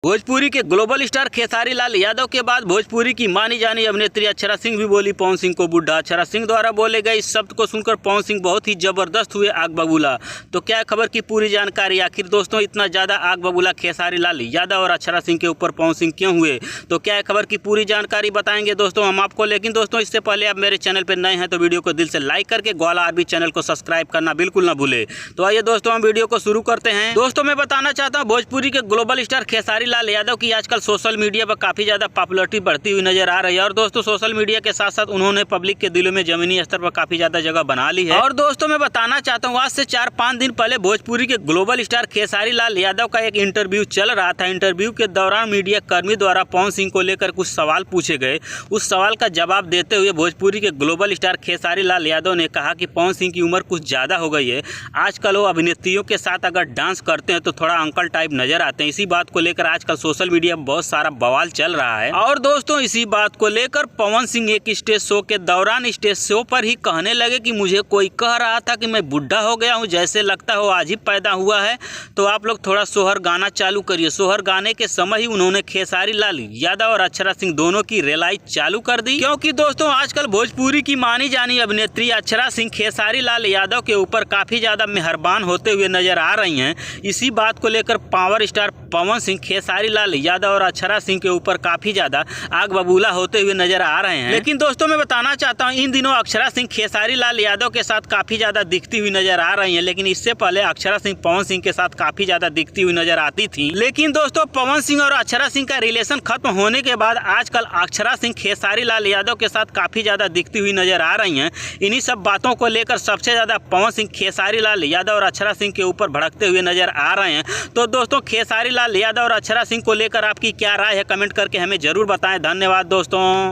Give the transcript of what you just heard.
भोजपुरी के global star Khesari Lal Yadav के बाद भोजपुरी की मानी जानी अभिनेत्री अक्षरा सिंह भी बोली पवन सिंह को बुढ़ा। अक्षरा सिंह द्वारा बोले गए इस शब्द को सुनकर पवन सिंह बहुत ही जबरदस्त हुए आग बबूला। तो क्या खबर की पूरी जानकारी, आखिर दोस्तों इतना ज़्यादा आग बबूला खेसारी लाल यादव और अक्षरा सिंह के ऊपर पवन सिंह क्यों हुए, तो क्या खबर की पूरी जानकारी बताएंगे दोस्तों हम आपको। लेकिन दोस्तों इससे पहले आप मेरे चैनल पर नए हैं तो वीडियो को दिल से लाइक करके ग्वाला आरबी चैनल को सब्सक्राइब करना बिल्कुल ना भूले। तो आइए दोस्तों हम वीडियो को शुरू करते हैं। दोस्तों मैं बताना चाहता हूँ भोजपुरी के ग्लोबल स्टार खेसारी लाल यादव की आजकल सोशल मीडिया पर काफी ज्यादा पॉपुलैरिटी बढ़ती हुई नजर आ रही है। और दोस्तों सोशल मीडिया के साथ साथ उन्होंने पब्लिक के दिलों में जमीनी स्तर पर काफी ज्यादा जगह बना ली है। और दोस्तों मैं बताना चाहता हूँ आज से 4-5 दिन पहले भोजपुरी के ग्लोबल स्टार खेसारी लाल यादव का एक इंटरव्यू चल रहा था। इंटरव्यू के दौरान मीडिया कर्मी द्वारा पवन सिंह को लेकर कुछ सवाल पूछे गए। उस सवाल का जवाब देते हुए भोजपुरी के ग्लोबल स्टार खेसारी लाल यादव ने कहा कि पवन सिंह की उम्र कुछ ज्यादा हो गई है, आजकल वो अभिनेत्रियों के साथ अगर डांस करते हैं तो थोड़ा अंकल टाइप नजर आते हैं। इसी बात को लेकर आजकल सोशल मीडिया में बहुत सारा बवाल चल रहा है। और दोस्तों इसी बात को लेकर पवन सिंह एक स्टेज शो के दौरान स्टेज शो पर ही कहने लगे कि मुझे कोई कह रहा था कि मैं बुढ़ा हो गया हूं, जैसे लगता हो आज ही पैदा हुआ है। तो आप लोग थोड़ा सोहर गाना चालू करिए। सोहर गाने के समय ही उन्होंने खेसारी लाल यादव और अक्षरा सिंह दोनों की रेलाई चालू कर दी, क्योंकि दोस्तों आजकल भोजपुरी की मानी जानी अभिनेत्री अक्षरा सिंह खेसारी लाल यादव के ऊपर काफी ज्यादा मेहरबान होते हुए नजर आ रही हैं। इसी बात को लेकर पावर स्टार पवन सिंह खेसारी लाल यादव और अक्षरा सिंह के ऊपर काफी ज्यादा आग बबूला होते हुए नजर आ रहे हैं। लेकिन दोस्तों मैं बताना चाहता हूं इन दिनों अक्षरा सिंह खेसारी लाल यादव के साथ काफी ज्यादा दिखती हुई नजर आ रही हैं। लेकिन इससे पहले अक्षरा सिंह पवन सिंह के साथ काफी ज्यादा दिखती हुई नजर आती थी। लेकिन दोस्तों पवन सिंह और अक्षरा सिंह का रिलेशन खत्म होने के बाद आजकल अक्षरा सिंह खेसारी लाल यादव के साथ काफी ज्यादा दिखती हुई नजर आ रही हैं। इन्हीं सब बातों को लेकर सबसे ज्यादा पवन सिंह खेसारी लाल यादव और अक्षरा सिंह के ऊपर भड़कते हुए नजर आ रहे हैं। तो दोस्तों खेसारी लाल यादव और अक्षरा सिंह को लेकर आपकी क्या राय है, कमेंट करके हमें जरूर बताएं। धन्यवाद दोस्तों।